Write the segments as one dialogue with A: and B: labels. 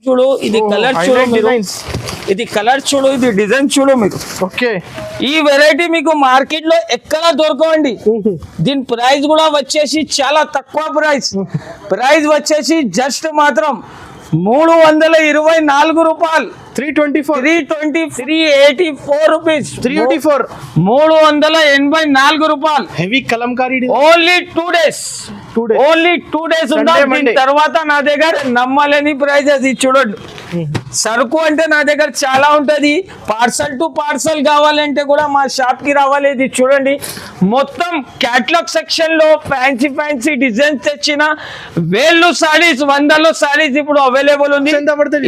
A: చూడు ఇది కలర్ చూడు మీరు, ఇది కలర్ చూడు, ఇది డిజైన్ చూడు మీరు.
B: ఓకే,
A: ఈ వెరైటీ మీకు మార్కెట్ లో ఎక్కడా దొరకవండి. దీని ప్రైస్ కూడా వచ్చేసి చాలా తక్కువ ప్రైస్ వచ్చేసి జస్ట్ మాత్రం 324 రూపాయలు. 384 రూపీస్, 384 రూపాయలు.
B: Heavy Kalamkari
A: only 2 days, only 2 days ఉందా. దీని తర్వాత నా దగ్గర నమ్మలేని ప్రైస్ అది చూడండి. సరుకు అంటే నా దగ్గర చాలా ఉంటది, పార్సల్ టు పార్సల్ కావాలంటే కూడా మా షాప్ కి రావాలి. ఇది చూడండి మొత్తం క్యాటలాగ్ సెక్షన్ లో ఫ్యాన్సీ ఫ్యాన్సీ డిజైన్స్ తెచ్చిన వేళ్ళు సారీస్, 100లో సారీస్ ఇప్పుడు అవైలబుల్ ఉంది.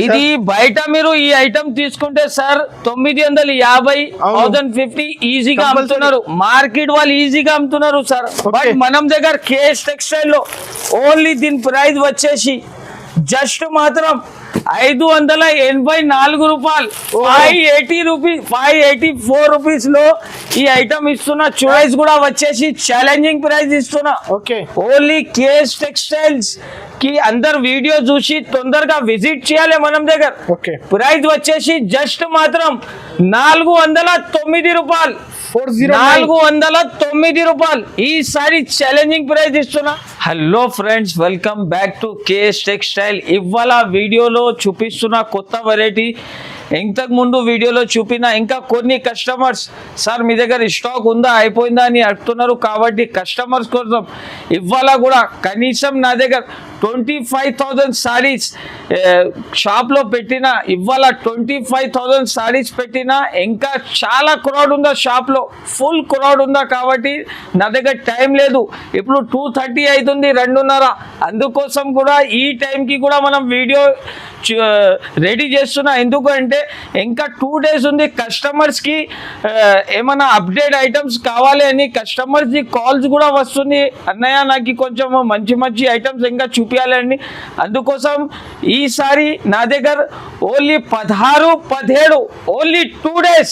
A: ఇది బయట మీరు ఈ ఐటమ్ తీసుకుంటే సార్ 950, 1050 ఈజీగా అమ్ముతున్నారు. మార్కెట్ వాళ్ళు ఈజీగా అమ్ముతున్నారు సార్. బట్ మనం దగ్గర కేఎస్ టెక్స్టైల్ లో ఓన్లీ దీని ప్రైస్ వచ్చేసి జస్ట్ మాత్రం 584 రూపాయలు, 584 రూపీస్ లో ఈ ఐటమ్ ఇస్తున్నా. చాయిస్ కూడా వచ్చేసి ఛాలెంజింగ్ ప్రైస్ ఇస్తున్నా. ఓన్లీ కేఎస్ టెక్స్టైల్స్ కి అందరు వీడియో చూసి తొందరగా విజిట్ చేయాలి మనం దగ్గర. ప్రైస్ వచ్చేసి జస్ట్ మాత్రం 409 రూపాయలు, 409 రూపాయలు. ఈసారి ఛాలెంజింగ్ ప్రైస్ ఇస్తున్నా. Hello friends, welcome back to KS textile. ఇవాళ వీడియోలో చూపిస్తున్న కొత్త వెరైటీ. ఇంతకు ముందు వీడియోలో చూపిన ఇంకా కొన్ని కస్టమర్స్ సార్ మీ దగ్గర స్టాక్ ఉందా అయిపోయిందా అని అడుగుతున్నారు. కాబట్టి కస్టమర్స్ కోసం ఇవాళ కూడా కనీసం నా దగ్గర 25,000 సారీస్ షాప్లో పెట్టిన, ఇవాళ 25,000 సారీస్ పెట్టిన. ఇంకా చాలా క్రౌడ్ ఉందా షాప్లో, ఫుల్ క్రౌడ్ ఉందా. కాబట్టి నా దగ్గర టైం లేదు. ఇప్పుడు 2:30 అవుతుంది, 2:30. అందుకోసం కూడా ఈ టైంకి కూడా మనం వీడియో రెడీ చేస్తున్నా. ఎందుకు అంటే ఇంకా 2 days ఉంది. కస్టమర్స్కి ఏమైనా అప్డేట్ ఐటమ్స్ కావాలి అని కస్టమర్స్కి కాల్స్ కూడా వస్తుంది. అన్నయ్య నాకు కొంచెం మంచి మంచి ఐటమ్స్ ఇంకా చూపించాలని. అందుకోసం ఈసారి నా దగ్గర ఓన్లీ 16, 17 ఓన్లీ 2 days.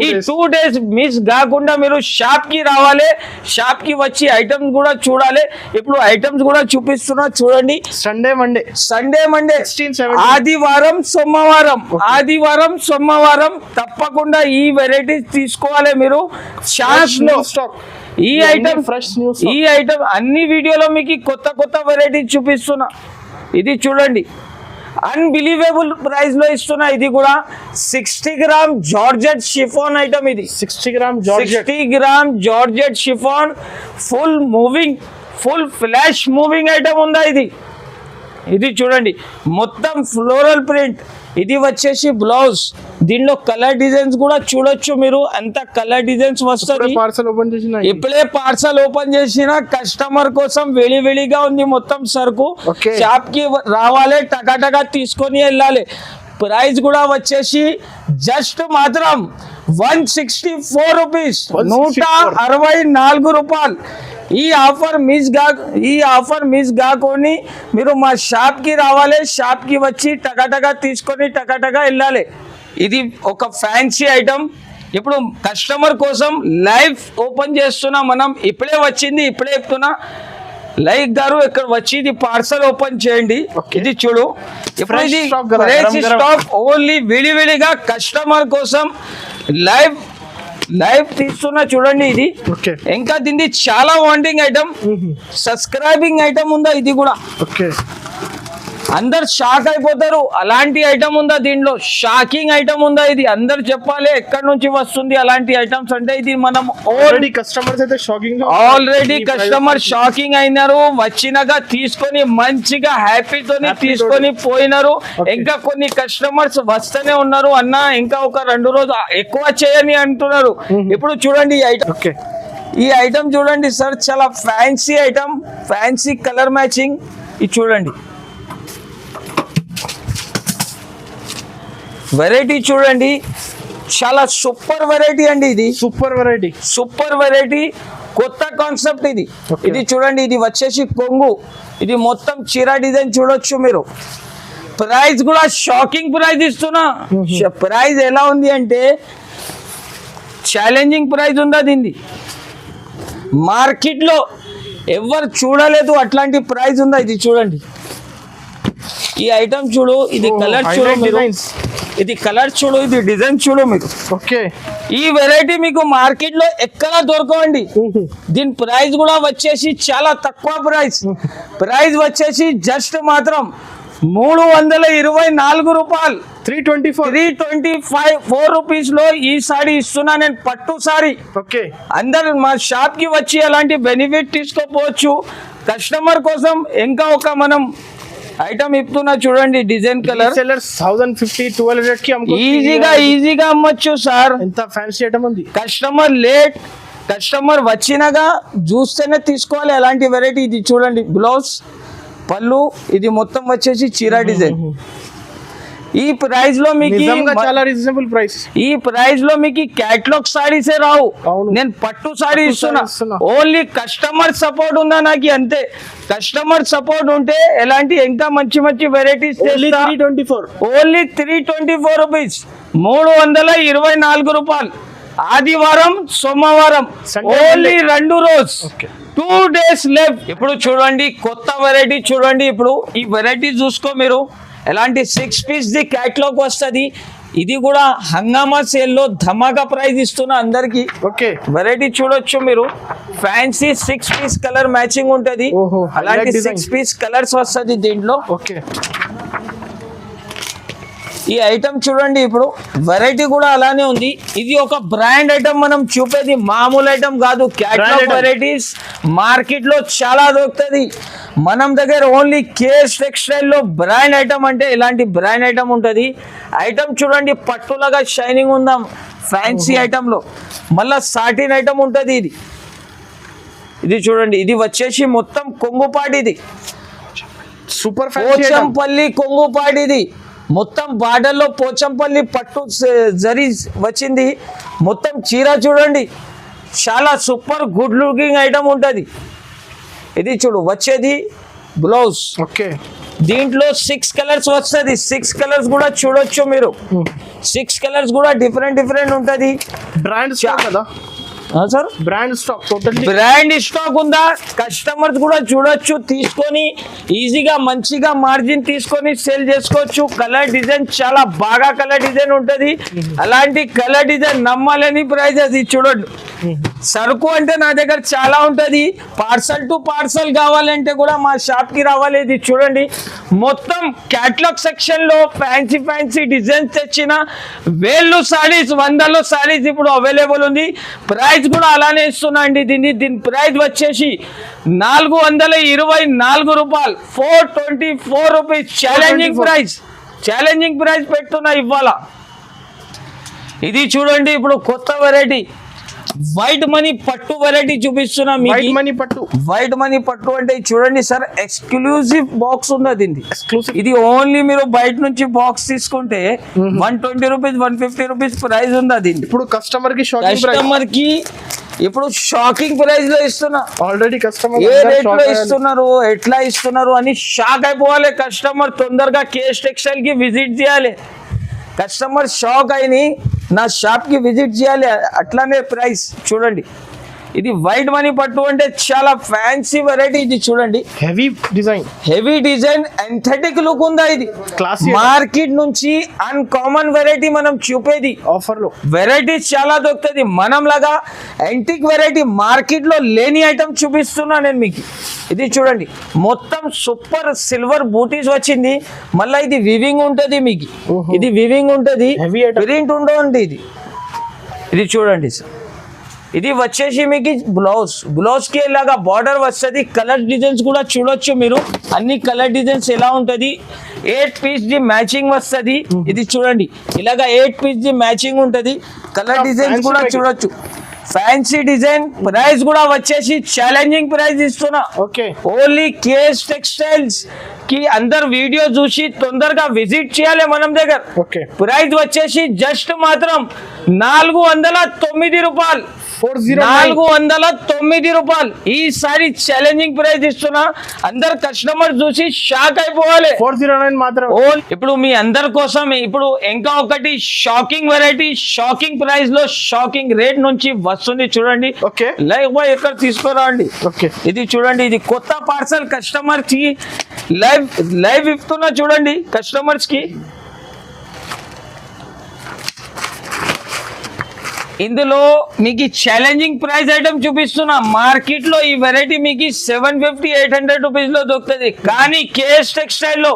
A: ఈ 2 days మిస్ కాకుండా మీరు షాప్కి రావాలి, షాప్కి వచ్చి ఐటమ్స్ కూడా చూడాలి. ఇప్పుడు ఐటమ్స్ కూడా చూపిస్తున్నా చూడండి. సండే మండే, ఆదివారం సోమవారం తప్పకుండా ఈ వెరైటీస్ తీసుకోవాలి మీరు. ఈ ఐటమ్ అన్ని వీడియోలో మీకు కొత్త వెరైటీస్ చూపిస్తున్నా. ఇది చూడండి అన్బిలీవబుల్ ప్రైస్ లో ఇస్తున్నా. ఇది కూడా 60 గ్రామ్ జార్జెట్ షిఫాన్ ఐటమ్. ఇది 60 gram georgette chiffon, full moving, full flash moving item ఉందా. ఇది చూడండి మొత్తం ఫ్లోరల్ ప్రింట్. ఇది వచ్చేసి బ్లౌజ్. దీనిలో కలర్ డిజైన్స్ కూడా చూడొచ్చు మీరు. అంత కలర్ డిజైన్స్ వస్తుంది. ఇప్పుడే పార్సల్ ఓపెన్ చేసిన కస్టమర్ కోసం వేడిగా ఉంది మొత్తం సరుకు. షాప్ కి రావాలి, టకాటకా తీసుకొని వెళ్ళాలి. ప్రైస్ కూడా వచ్చేసి జస్ట్ మాత్రం 164 రూపీస్, 164 రూపాయలు. ఈ ఆఫర్ మిస్ కాకొని మీరు మా షాప్కి రావాలి, షాప్కి వచ్చి టకాటకా తీసుకొని టకాటకా వెళ్ళాలి. ఇది ఒక ఫ్యాన్సీ ఐటమ్. ఇప్పుడు కస్టమర్ కోసం లైవ్ ఓపెన్ చేస్తున్నా మనం. ఇప్పుడే వచ్చింది, ఇప్పుడే చెప్తున్నా. లైక్ గారు ఇక్కడ వచ్చి ఇది పార్సల్ ఓపెన్ చేయండి. ఇది చూడు, ఇప్పుడు ఇది ఫ్రెష్ స్టాక్ ఓన్లీ విడివిడిగా కస్టమర్ కోసం లైవ్ తీస్తున్నా చూడండి. ఇది ఇంకా దీన్ని చాలా వాంటింగ్ ఐటమ్, సబ్స్క్రైబింగ్ ఐటమ్ ఉందా. ఇది కూడా అందరు షాక్ అయిపోతారు. అలాంటి ఐటమ్ ఉందా దీంట్లో, షాకింగ్ ఐటమ్ ఉందా. ఇది అందరు చెప్పాలి ఎక్కడి నుంచి వస్తుంది అలాంటి ఐటమ్స్ అంటే. ఇది మనం ఆల్రెడీ కస్టమర్ షాకింగ్ అయినారు. వచ్చినాక తీసుకొని మంచిగా హ్యాపీతోని తీసుకొని పోయినారు. ఇంకా కొన్ని కస్టమర్స్ వస్తూనే ఉన్నారు. అన్న ఇంకా ఒక 2 రోజులు ఎక్కువ చేయని అంటున్నారు. ఇప్పుడు చూడండి ఈ ఐటమ్ చూడండి సార్, చాలా fancy item, fancy colour matching. ఇది చూడండి వెరైటీ చూడండి, చాలా సూపర్ వెరైటీ అండి. ఇది సూపర్ వెరైటీ, కొత్త కాన్సెప్ట్ ఇది. ఇది చూడండి, ఇది వచ్చేసి కొంగు. ఇది మొత్తం చీర డిజైన్ చూడొచ్చు మీరు. ప్రైస్ కూడా షాకింగ్ ప్రైస్ ఇస్తున్నా. ప్రైస్ ఎలా ఉంది అంటే ఛాలెంజింగ్ ప్రైస్ ఉందా దీన్ని. మార్కెట్లో ఎవరు చూడలేదు అట్లాంటి ప్రైస్ ఉందా. ఇది చూడండి ఈ ఐటమ్ చూడు, ఇది కలర్ చూడు మీరు, ఇది కలర్ చూడు, ఇది డిజైన్ చూడు మీరు.
B: ఓకే,
A: ఈ వెరైటీ మీకు మార్కెట్ లో ఎక్కడ దొరకవండి. దీని ప్రైస్ కూడా వచ్చేసి చాలా తక్కువ ప్రైస్ వచ్చేసి జస్ట్ మాత్రం 324 రూపాయలు, 325 రూపీస్ లో ఈ సారీ ఇస్తున్నా నేను, పట్టు సారీ.
B: ఓకే,
A: అందరు మా షాప్ కి వచ్చి అలాంటి బెనిఫిట్ తీసుకోపోవచ్చు. కస్టమర్ కోసం ఇంకా ఒక మనం ఐటమ్ ఇస్తున్నా చూడండి, డిజైన్ కలర్
B: 1050-1200 కి
A: ఈజీగా అమ్మొచ్చు సార్.
B: ఎంత ఫ్యాన్సీ ఐటమ్ ఉంది.
A: కస్టమర్ వచ్చినాగా చూస్తేనే తీసుకోవాలి అలాంటి వెరైటీ. ఇది చూడండి, బ్లౌజ్ పళ్ళు, ఇది మొత్తం వచ్చేసి చీరా డిజైన్. ఈ ప్రైస్ లో మీకు
B: చాలా రీజనబుల్ ప్రైస్.
A: ఈ ప్రైస్ లో మీకు క్యాటలాగ్ సారీసే రావు, నేను పట్టు సారీ ఇస్తున్నా. ఓన్లీ కస్టమర్ సపోర్ట్ ఉందా నాకు, అంతే. కస్టమర్ సపోర్ట్ ఉంటే ఎలాంటి ఇంకా మంచి వెరైటీస్ ఓన్లీ 324 రూపీస్, 324 రూపాయలు. ఆదివారం సోమవారం ఓన్లీ 2 రోజు, 2 days లెఫ్ట్. ఇప్పుడు చూడండి కొత్త వెరైటీ చూడండి. ఇప్పుడు ఈ వెరైటీ చూసుకో మీరు, ఎలాంటి 6 పీస్ ది క్యాటలాగ్ వస్తుంది. ఇది కూడా హంగామా సేల్ లో ధమాకా ప్రైస్ ఇస్తున్నా అందరికి.
B: ఓకే,
A: వెరైటీ చూడొచ్చు మీరు, ఫ్యాన్సీ 6 పీస్ కలర్ మ్యాచింగ్ ఉంటది. అలాంటి 6 పీస్ కలర్స్ వస్తుంది దీంట్లో.
B: ఓకే,
A: ఈ ఐటమ్ చూడండి. ఇప్పుడు వెరైటీ కూడా అలానే ఉంది. ఇది ఒక బ్రాండ్ ఐటమ్ మనం చూపేది, మామూలు ఐటమ్ కాదు. క్యాటలాగ్ వెరైటీస్ మార్కెట్ లో చాలా దొరుకుతుంది, మనం దగ్గర ఓన్లీ కేఎస్ టెక్స్టైల్ లో బ్రాండ్ ఐటమ్ అంటే ఇలాంటి బ్రాండ్ ఐటమ్ ఉంటుంది. ఐటమ్ చూడండి, పట్టులాగా షైనింగ్ ఉందాం ఫ్యాన్సీ ఐటమ్ లో. మళ్ళా సాటిన్ ఐటమ్ ఉంటుంది. ఇది చూడండి, ఇది వచ్చేసి మొత్తం కొంగుపాటి, ఇది
B: సూపర్
A: పోచంపల్లి కొంగుపాటి. ఇది మొత్తం బార్డర్ లో పోచంపల్లి పట్టు జరీ వచ్చింది. మొత్తం చీర చూడండి, చాలా సూపర్ గుడ్ లుకింగ్ ఐటమ్ ఉంటుంది. ఇది చూడు వచ్చేది బ్లౌజ్.
B: ఓకే,
A: దీంట్లో 6 కలర్స్ వస్తుంది. 6 కలర్స్ కూడా చూడొచ్చు మీరు, 6 కలర్స్ కూడా డిఫరెంట్ ఉంటుంది.
B: బ్రాండ్ స్టాక్ కదా
A: sir?
B: Brand stock, totally
A: brand stock ఉందా? కస్టమర్స్ కూడా చూడొచ్చు, తీసుకొని ఈజీగా మంచిగా మార్జిన్ తీసుకొని సేల్ చేసుకోవచ్చు. కలర్ డిజైన్ చాలా బాగా కలర్ డిజైన్ ఉంటుంది. అలాంటి కలర్ డిజైన్ నమ్మలేని ప్రైస్. అది చూడండి, సరుకు అంటే నా దగ్గర చాలా ఉంటుంది. పార్సల్ టు పార్సల్ కావాలంటే కూడా మా షాప్ కి రావాలి. ఇది చూడండి, మొత్తం క్యాటలాగ్ సెక్షన్ లో ఫ్యాన్సీ డిజైన్స్ తెచ్చిన వేళ్ళు సారీస్, 100లో సారీస్ ఇప్పుడు అవైలబుల్ ఉంది. ప్రైస్ కూడా అలానే ఇస్తున్నా అండి. దీని ప్రైస్ వచ్చేసి 424 రూపాయలు, 424 రూపీస్. ఛాలెంజింగ్ ప్రైస్ పెడుతున్నా ఇవాళ. ఇది చూడండి, ఇప్పుడు కొత్త వెరైటీ వైట్ మనీ పట్టు వెరైటీ చూపిస్తున్నా మీకు. వైట్ మనీ పట్టు అంటే చూడండి సార్, ఎక్స్క్లూజివ్ బాక్స్ ఉంది దీనికి. ఇది ఓన్లీ మీరు బయట నుంచి బాక్స్ తీసుకుంటే 120 రూపీస్ 150 రూపీస్ ప్రైస్ ఉంది దీనికి.
B: ఇప్పుడు కస్టమర్ కి
A: ఇప్పుడు షాకింగ్ ప్రైస్ లో ఇస్తున్నా.
B: ఆల్రెడీ కస్టమర్
A: ఏ రేట్ లో ఇస్తున్నారు, ఎట్లా ఇస్తున్నారు అని షాక్ అయిపోవాలి కస్టమర్. తొందరగా కేఎస్ టెక్స్టైల్ కి విజిట్ చేయాలి. కస్టమర్ షాక్ అయిని నా షాప్ కి విజిట్ చేయాలి. అట్లానే ప్రైస్ చూడండి. ఇది వైట్ మనీ పట్టు అంటే చాలా ఫ్యాన్సీ వెరైటీ. ఇది చూడండి, హెవీ డిజైన్ ఎంథెటిక్ లుక్ ఉందా. ఇది మార్కెట్ నుంచి అన్కామన్ వెరైటీ మనం చూపేది.
B: ఆఫర్ లో
A: వెరైటీస్ చాలా దొరుకుతుంది. మనం లాగా యాంటిక్ వెరైటీ మార్కెట్ లో లేని ఐటమ్ చూపిస్తున్నా నేను మీకు. ఇది చూడండి, మొత్తం సూపర్ సిల్వర్ బూటీస్ వచ్చింది. మళ్ళీ ఇది వివింగ్ ఉంటది మీకు. ఇది వివింగ్ ఉంటది, ప్రింట్ ఉండవండి. ఇది చూడండి సార్, ఇది వచ్చేసి మీకు బ్లౌజ్ కి ఇలాగా బార్డర్ వస్తుంది. కలర్ డిజైన్స్ కూడా చూడొచ్చు మీరు. అన్ని కలర్ డిజైన్స్ ఎలా ఉంటది. 8 పీస్ ది మ్యాచింగ్ వస్తుంది. ఇది చూడండి, ఇలాగా 8 పీస్ ది మ్యాచింగ్ ఉంటది. కలర్ డిజైన్స్ కూడా చూడొచ్చు, ఫ్యాన్సీ డిజైన్. ప్రైస్ కూడా వచ్చేసి ఛాలెంజింగ్ ప్రైస్ ఇస్తున్నా. ఓన్లీ కేఎస్ టెక్స్టైల్స్ కి అందరు వీడియో చూసి తొందరగా విజిట్ చేయాలి మనం దగ్గర. ప్రైస్ వచ్చేసి జస్ట్ మాత్రం 409 రూపాయలు, 409 రూపాయలు. ఈసారి ఛాలెంజింగ్ ప్రైస్ ఇస్తున్నా. అందరు కస్టమర్ చూసి షాక్ అయిపోవాలి.
B: 409 మాత్రం.
A: ఇప్పుడు మీ అందరి కోసం ఇప్పుడు ఇంకా ఒకటి షాకింగ్ వెరైటీ, షాకింగ్ ప్రైస్ లో షాకింగ్ రేట్ నుంచి వస్తుంది చూడండి.
B: ఓకే.
A: లైవ్ బాయ్ ఎక్కడ తీసుకురండి.
B: ఓకే.
A: ఇది చూడండి, ఇది కొత్త పార్సల్ కస్టమర్ కి లైవ్ ఇస్తున్నా చూడండి కస్టమర్స్ కి. ఇందులో మీకు ఛాలెంజింగ్ ప్రైస్ ఐటమ్ చూపిస్తున్నా. మార్కెట్ లో ఈ వెరైటీ మీకు 750-800 రూపీస్ లో దొరుకుతుంది, కానీ కేఎస్ టెక్స్టైల్ లో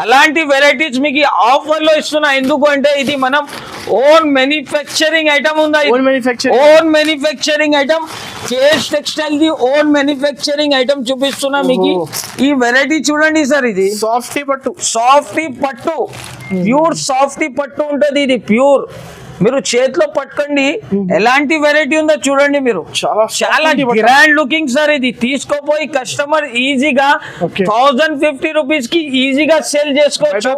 A: అలాంటి వెరైటీస్ మీకు ఆఫర్ లో ఇస్తున్నా. ఎందుకు అంటే ఇది మనం ఓన్ మ్యానుఫ్యాక్చరింగ్ ఐటమ్ ఉందా, own manufacturing item. KS textile the own manufacturing item చూపిస్తున్నా మీకు. ఈ వెరైటీ చూడండి సార్, ఇది సాఫ్టీ పట్టు ప్యూర్ సాఫ్టీ పట్టు ఉంటది. ఇది ప్యూర్, మీరు చేతిలో పట్టుకోండి ఎలాంటి వెరైటీ ఉందో చూడండి. మీరు చాలా గ్రాండ్ లుకింగ్ సార్. ఇది తీసుకోపోయి కస్టమర్ ఈజీగా 1050 రూపీస్ కి ఈజీగా సేల్ చేసుకోవచ్చు.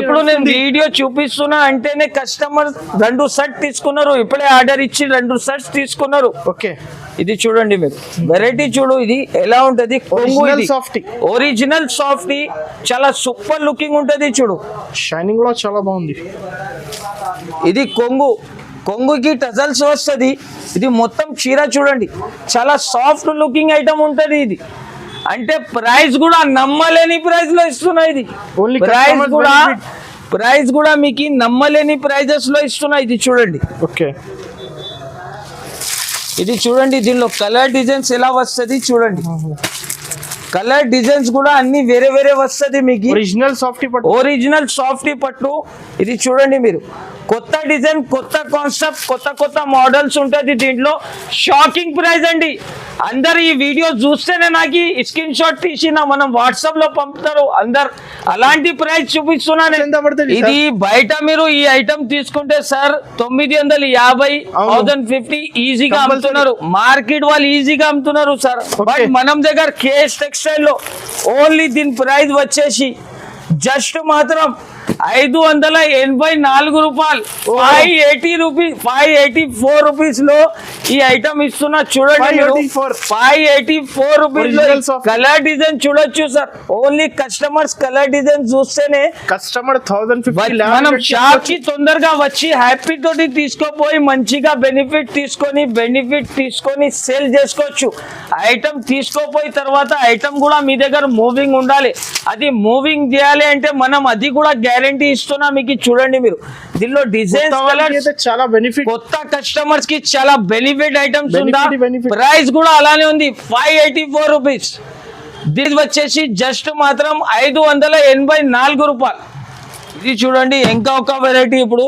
A: ఇప్పుడు నేను వీడియో చూపిస్తున్నా అంటేనే కస్టమర్ 2 సెట్ తీసుకున్నారు, ఇప్పుడే ఆర్డర్ ఇచ్చి 2 సెట్స్ తీసుకున్నారు.
B: ఓకే.
A: ఇది చూడండి మీరు వెరైటీ చూడు, ఇది ఎలా ఉంటది. ఒరిజినల్ సాఫ్టీ, చాలా సూపర్ లుకింగ్ ఉంటది. చూడు
B: షైనింగ్ కూడా చాలా బాగుంది.
A: ఇది కొంగుకి టజల్స్ వస్తుంది. ఇది మొత్తం చీర చూడండి, చాలా సాఫ్ట్ లుకింగ్ ఐటమ్ ఉంటది. ఇది అంటే ప్రైస్ కూడా నమ్మలేని ప్రైస్ లో ఇస్తున్నా. ఇది ప్రైస్ కూడా మీకు నమ్మలేని ప్రైజెస్ లో ఇస్తున్నా. ఇది చూడండి.
B: ఓకే.
A: ఇది చూడండి, దీనిలో కలర్ డిజైన్స్ ఎలా వస్తుంది చూడండి. కలర్ డిజైన్స్ కూడా అన్ని వేరే వేరే వస్తుంది మీకు. ఒరిజినల్ సాఫ్టీ పట్టు. ఇది చూడండి మీరు, కొత్త డిజైన్, కొత్త కాన్సెప్ట్, కొత్త మోడల్స్ ఉంటుంది దీంట్లో. షాకింగ్ ప్రైస్ అండి. అందరు ఈ వీడియో చూస్తేనే నాకు స్క్రీన్ షాట్ తీసి మనం వాట్సాప్ లో పంపుతారు అందరు. అలాంటి ప్రైస్ చూపిస్తున్నాను. ఇది బయట మీరు ఈ ఐటమ్ తీసుకుంటే సార్ 950, 1050 ఈజీగా అమ్ముతున్నారు. మార్కెట్ వాళ్ళు ఈజీగా అమ్ముతున్నారు సార్. బట్ మనం దగ్గర కేఎస్ టెక్స్టైల్ లో ఓన్లీ దీని ప్రైస్ వచ్చేసి జస్ట్ మాత్రం 584 రూపాయలు, 584 రూపీస్ లో ఈ ఐటమ్ ఇస్తున్నా. చూడండి 584 రూపీస్ లో కలర్ డిజైన్ చూడొచ్చు sir. Only customers colour design చూస్తేనే
B: కస్టమర్ 1050
A: మనం షాప్ కి తొందరగా వచ్చి హ్యాపీ తోటి తీసుకోపోయి మంచిగా బెనిఫిట్ తీసుకొని సేల్ చేసుకోవచ్చు. ఐటమ్ తీసుకోపోయి తర్వాత ఐటమ్ కూడా మీ దగ్గర మూవింగ్ ఉండాలి. అది మూవింగ్ చేయాలి అంటే మనం అది కూడా గ్యారంటీ ఇస్తున్నా మీకు. చూడండి మీరు, దీనిలో డిజైన్ కలర్స్
B: చాలా బెనిఫిట్,
A: కొత్త కస్టమర్స్ కి చాలా బెనిఫిట్ ఐటమ్స్ ఉందా. ప్రైస్ కూడా అలానే ఉంది, 584 రూపీస్. దీని వచ్చేసి జస్ట్ మాత్రం 584 రూపాయలు. ఇది చూడండి ఇంకా ఒక వెరైటీ. ఇప్పుడు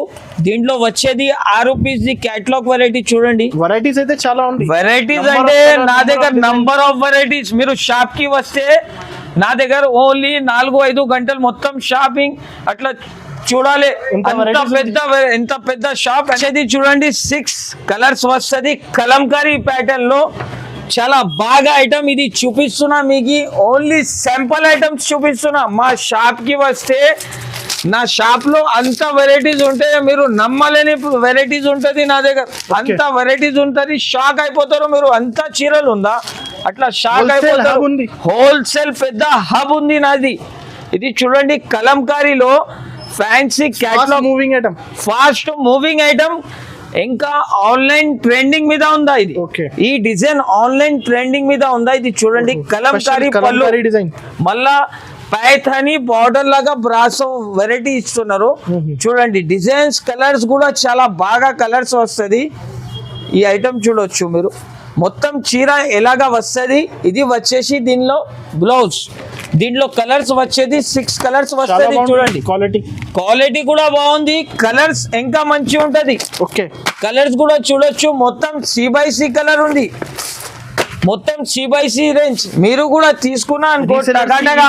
A: దీంట్లో వచ్చేది 6 పీస్ ది క్యాటలాగ్ వెరైటీ. చూడండి
B: వెరైటీస్ అయితే చాలా ఉంది.
A: వెరైటీస్ అంటే నా దగ్గర నంబర్ ఆఫ్ వెరైటీస్. మీరు షాప్ కి వస్తే నా దగ్గర ఓన్లీ 4-5 గంటలు మొత్తం షాపింగ్ అట్లా చూడాలి. ఎంత పెద్ద షాప్ అనేది చూడండి. 6 కలర్స్ వస్తుంది కలంకారీ ప్యాటర్న్ లో. చాలా బాగా ఐటమ్ ఇది చూపిస్తున్నా మీకు. ఓన్లీ శాంపుల్ ఐటమ్స్ చూపిస్తున్నా. మా షాప్ కి వస్తే నా షాప్ లో అంత వెరైటీస్ ఉంటాయి, మీరు నమ్మలేని వెరైటీస్ ఉంటది నా దగ్గర. అంత వెరైటీస్ ఉంటది, షాక్ అయిపోతారు మీరు. అంత చీరలు ఉందా అట్లా షాక్ అయిపోతారు. హోల్సేల్ పెద్ద హబ్ ఉంది నాది. ఇది చూడండి కలంకారీలో fancy catalogue
B: moving item,
A: fast moving item. ఇంకా ఆన్లైన్ ట్రెండింగ్ మీద ఉందా ఇది. ఈ డిజైన్ ఆన్లైన్ ట్రెండింగ్ మీద ఉందా. ఇది చూడండి కలంకారీ పళ్ళు, మళ్ళా పైథానీ బార్డర్ లాగా బ్రాసో వెరైటీ ఇస్తున్నారు. చూడండి డిజైన్స్ కలర్స్ కూడా చాలా బాగా కలర్స్ వస్తుంది. ఈ ఐటమ్ చూడొచ్చు మీరు, మొత్తం చీర ఎలాగా వస్తుంది. ఇది వచ్చేసి దీనిలో బ్లౌజ్, దీంట్లో కలర్స్ వచ్చేది 6 కలర్స్ వస్తుంది. చూడండి క్వాలిటీ కూడా బాగుంది, కలర్స్ ఇంకా మంచి ఉంటది. కలర్స్ కూడా చూడొచ్చు. మొత్తం C/C కలర్ ఉంది, మొత్తం C/C రేంజ్. మీరు కూడా తీసుకున్నా అనుకో టకాటగా,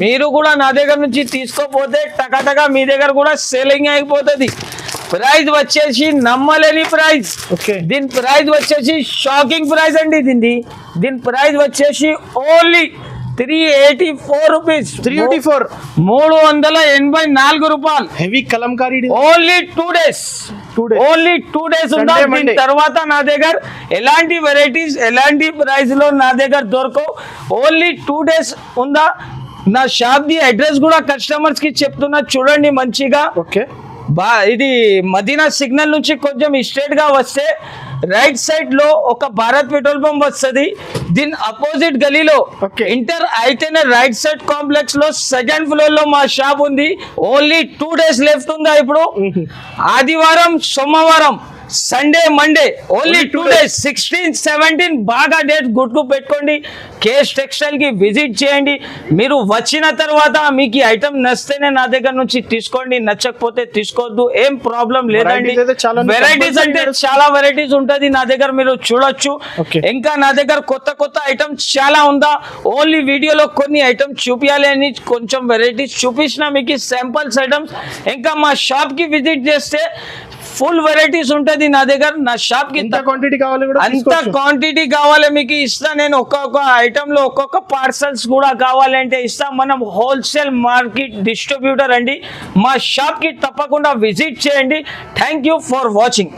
A: మీరు కూడా నా దగ్గర నుంచి తీసుకోపోతే టకాటగా మీ దగ్గర కూడా సేలింగ్ అయిపోతుంది. ప్రైస్ వచ్చేసి నమ్మలేని ప్రైస్. దీని ప్రైస్ వచ్చేసి షాకింగ్ ప్రైస్ అండి. దీని ప్రైస్ వచ్చేసి ఓన్లీ 384 రూపీస్. 384 రూపాయలు.
B: Heavy Kalamkari.
A: Only 2 days. Only 2 days ఉందా. దీని తర్వాత నా దగ్గర ఎలాంటి వెరైటీస్ ఎలాంటి ప్రైస్ లో నా దగ్గర దొరకవు. ఓన్లీ 2 డేస్ ఉందా. నా షాప్ ది అడ్రస్ కూడా కస్టమర్స్ కి చెప్తున్నా చూడండి మంచిగా. ఇది మదీనా సిగ్నల్ నుంచి కొంచెం స్ట్రేట్ గా వస్తే రైట్ సైడ్ లో ఒక భారత్ పెట్రోల్ పంప్ వస్తుంది. దీని అపోజిట్ గలీలో
B: Okay.
A: ఇంటర్ అయితేనే రైట్ సైడ్ కాంప్లెక్స్ లో సెకండ్ ఫ్లోర్ లో మా షాప్ ఉంది. ఓన్లీ 2 days లెఫ్ట్ ఉందా ఇప్పుడు? ఆదివారం, సోమవారం, సండే, మండే, ఓన్లీ 2 days 16, 17 బాగా డేట్ గుర్తు పెట్టుకోండి. కేఎస్ టెక్స్టైల్ కి విజిట్ చేయండి. మీరు వచ్చిన తర్వాత మీకు ఈ ఐటమ్ నచ్చితేనే నా దగ్గర నుంచి తీసుకోండి, నచ్చకపోతే తీసుకోవద్దు, ఏం ప్రాబ్లం లేదండి.
B: Varieties అయితే చాలా ఉన్నాయి.
A: వెరైటీస్ అంటే చాలా వెరైటీస్ ఉంటది నా దగ్గర, మీరు చూడొచ్చు.
B: Okay.
A: ఇంకా నా దగ్గర కొత్త కొత్త ఐటమ్స్ చాలా ఉందా. ఓన్లీ వీడియోలో కొన్ని ఐటమ్స్ చూపించాలి అని కొంచెం వెరైటీస్ చూపించిన మీకు శాంపుల్స్ ఐటమ్స్. ఇంకా మా షాప్ కి విజిట్ చేస్తే ఫుల్ వెరైటీస్ ఉంటది నా దగ్గర. నా షాప్ కి
B: ఎంత క్వాంటిటీ కావాలి కూడా
A: అంత
B: తీసుకోవచ్చు.
A: క్వాంటిటీ కావాలి మీకు ఇస్తా. నేను ఒక్కొక్క ఐటమ్ లో ఒక్కొక్క పార్సల్స్ కూడా కావాలంటే ఇస్తా. మనం హోల్సేల్ మార్కెట్ డిస్ట్రిబ్యూటర్ అండి. మా షాప్ కి తప్పకుండా విజిట్ చేయండి. Thank you for watching.